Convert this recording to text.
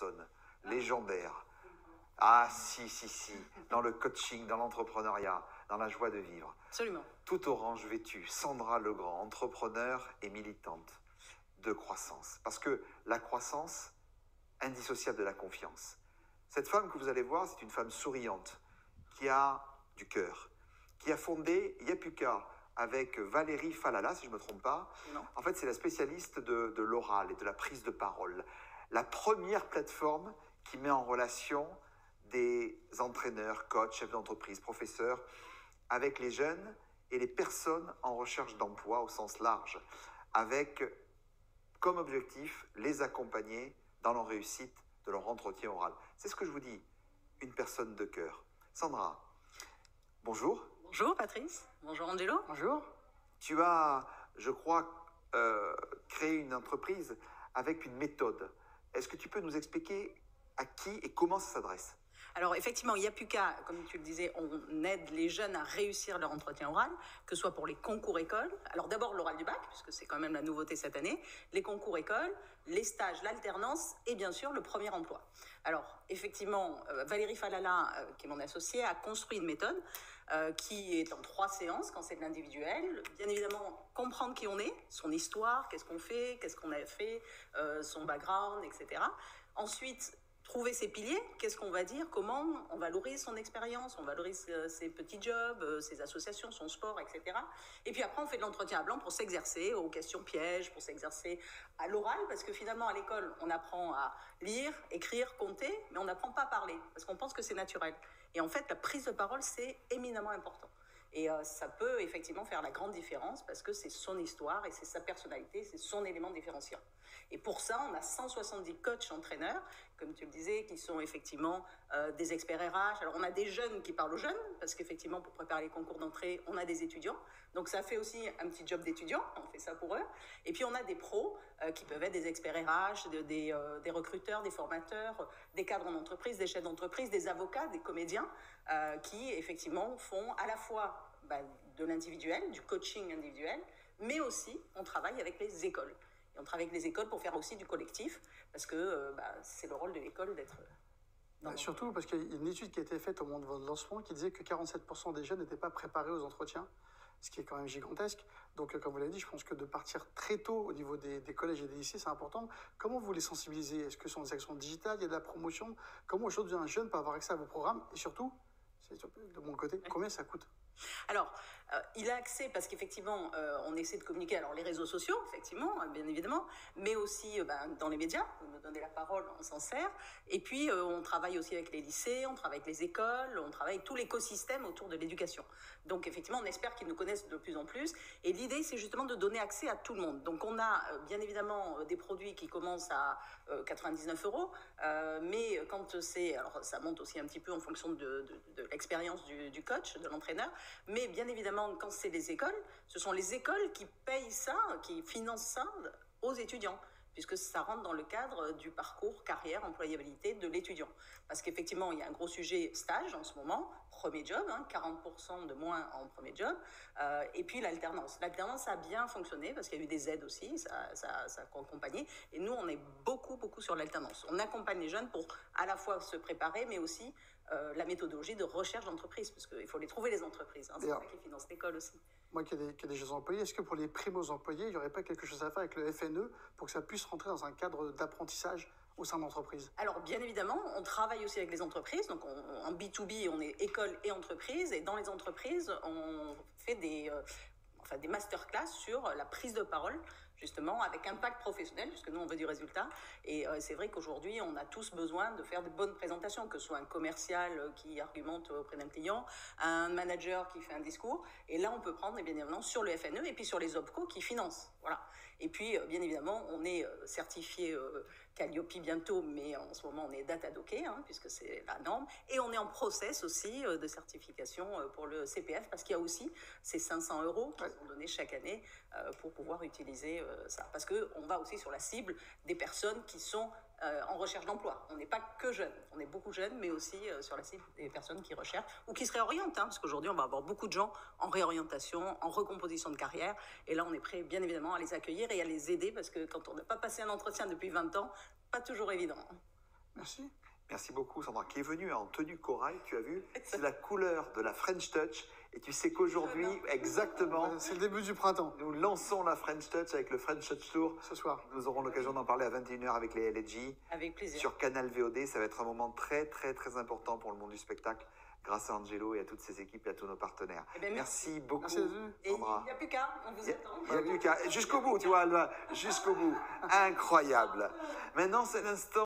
personne légendaire. Ah, si, dans le coaching, dans l'entrepreneuriat, dans la joie de vivre. Absolument. Tout orange vêtue, Sandra Legrand, entrepreneur et militante de croissance. Parce que la croissance, indissociable de la confiance. Cette femme que vous allez voir, c'est une femme souriante, qui a du cœur, qui a fondé Yapuka avec Valérie Falala, si je ne me trompe pas. Non. En fait, c'est la spécialiste de l'oral et de la prise de parole. La première plateforme qui met en relation des entraîneurs, coachs, chefs d'entreprise, professeurs, avec les jeunes et les personnes en recherche d'emploi au sens large, avec comme objectif les accompagner dans leur réussite de leur entretien oral. C'est ce que je vous dis, une personne de cœur. Sandra, bonjour. Bonjour Patrice, bonjour Angelo. Bonjour. Tu as, je crois, créé une entreprise avec une méthode. Est-ce que tu peux nous expliquer à qui et comment ça s'adresse ? Alors effectivement, Yapuka, comme tu le disais, on aide les jeunes à réussir leur entretien oral, que ce soit pour les concours écoles. Alors d'abord l'oral du bac, puisque c'est quand même la nouveauté cette année, les concours écoles, les stages, l'alternance et bien sûr le premier emploi. Alors effectivement, Valérie Falala, qui est mon associée, a construit une méthode qui est en 3 séances quand c'est de l'individuel. Bien évidemment, comprendre qui on est, son histoire, qu'est-ce qu'on fait, qu'est-ce qu'on a fait, son background, etc. Ensuite, trouver ses piliers, qu'est-ce qu'on va dire, comment on valorise son expérience, on valorise ses petits jobs, ses associations, son sport, etc. Et puis après, on fait de l'entretien à blanc pour s'exercer aux questions pièges, pour s'exercer à l'oral, parce que finalement, à l'école, on apprend à lire, écrire, compter, mais on n'apprend pas à parler, parce qu'on pense que c'est naturel. Et en fait, la prise de parole, c'est éminemment important. Et ça peut effectivement faire la grande différence, parce que c'est son histoire, et c'est sa personnalité, c'est son élément différenciant. Et pour ça, on a 170 coachs entraîneurs, comme tu le disais, qui sont effectivement des experts RH. Alors, on a des jeunes qui parlent aux jeunes, parce qu'effectivement, pour préparer les concours d'entrée, on a des étudiants. Donc, ça fait aussi un petit job d'étudiant, on fait ça pour eux. Et puis, on a des pros qui peuvent être des experts RH, des recruteurs, des formateurs, des cadres en entreprise, des chefs d'entreprise, des avocats, des comédiens, qui, effectivement, font à la fois de l'individuel, du coaching individuel, mais aussi, on travaille avec les écoles. Et on travaille avec les écoles pour faire aussi du collectif, parce que c'est le rôle de l'école d'être... Surtout parce qu'il y a une étude qui a été faite au moment de votre lancement qui disait que 47% des jeunes n'étaient pas préparés aux entretiens, ce qui est quand même gigantesque. Donc, comme vous l'avez dit, je pense que de partir très tôt au niveau des collèges et des lycées, c'est important. Comment vous les sensibilisez ? Est-ce que ce sont des actions digitales, il y a de la promotion ? Comment aujourd'hui un jeune peut avoir accès à vos programmes ? Et surtout, c'est de mon côté, combien ça coûte ? Alors, il a accès parce qu'effectivement, on essaie de communiquer, alors les réseaux sociaux, effectivement, bien évidemment, mais aussi dans les médias, vous nous donnez la parole, on s'en sert, et puis on travaille aussi avec les lycées, on travaille avec les écoles, on travaille avec tout l'écosystème autour de l'éducation. Donc effectivement, on espère qu'ils nous connaissent de plus en plus, et l'idée, c'est justement de donner accès à tout le monde. Donc on a bien évidemment des produits qui commencent à 99 €, mais quand c'est, alors ça monte aussi un petit peu en fonction de l'expérience du coach, de l'entraîneur, mais bien évidemment, quand c'est les écoles, ce sont les écoles qui payent ça, qui financent ça aux étudiants, puisque ça rentre dans le cadre du parcours carrière, employabilité de l'étudiant. Parce qu'effectivement, il y a un gros sujet stage en ce moment, premier job, 40% de moins en premier job, et puis l'alternance. L'alternance a bien fonctionné, parce qu'il y a eu des aides aussi, ça a accompagné, et nous, on est beaucoup sur l'alternance. On accompagne les jeunes pour à la fois se préparer, mais aussi la méthodologie de recherche d'entreprise, parce qu'il faut les trouver, les entreprises. C'est ça qui finance l'école aussi. Moi qui ai des jeunes employés, est-ce que pour les primo-employés, il n'y aurait pas quelque chose à faire avec le FNE pour que ça puisse rentrer dans un cadre d'apprentissage au sein d'entreprise ? Alors, bien évidemment, on travaille aussi avec les entreprises. Donc, en B2B, on est école et entreprise. Et dans les entreprises, on fait des masterclass sur la prise de parole, justement, avec impact professionnel, puisque nous, on veut du résultat. Et c'est vrai qu'aujourd'hui, on a tous besoin de faire de bonnes présentations, que ce soit un commercial qui argumente auprès d'un client, un manager qui fait un discours. Et là, on peut prendre, bien évidemment, sur le FNE et puis sur les OPCO qui financent. Voilà. Et puis, bien évidemment, on est certifié Calliope bientôt, mais en ce moment, on est Datadocké, puisque c'est la norme. Et on est en process aussi de certification pour le CPF, parce qu'il y a aussi ces 500 € qui sont donnés chaque année pour pouvoir utiliser ça. Parce qu'on va aussi sur la cible des personnes qui sont en recherche d'emploi. On n'est pas que jeunes, on est beaucoup jeunes, mais aussi sur la cible des personnes qui recherchent ou qui se réorientent, parce qu'aujourd'hui, on va avoir beaucoup de gens en réorientation, en recomposition de carrière, et là, on est prêt, bien évidemment, à les accueillir et à les aider, parce que quand on n'a pas passé un entretien depuis 20 ans, pas toujours évident. Merci. Merci beaucoup, Sandra, qui est venue en tenue corail, tu as vu. C'est la couleur de la French Touch. Et tu sais qu'aujourd'hui, exactement, C'est le début du printemps, nous lançons la French Touch avec le French Touch Tour. ce soir. Nous aurons l'occasion d'en parler à 21h avec les LG. Avec plaisir. Sur Canal VOD, ça va être un moment très, très, très important pour le monde du spectacle, grâce à Angelo et à toutes ses équipes et à tous nos partenaires. Eh ben, merci beaucoup, Merci d'être venu. Et il Sandra. n'y a plus qu'à, on vous attend. Il n'y a plus qu'à. Jusqu'au bout, tu vois, là, jusqu'au bout. Incroyable. Maintenant, c'est l'instant.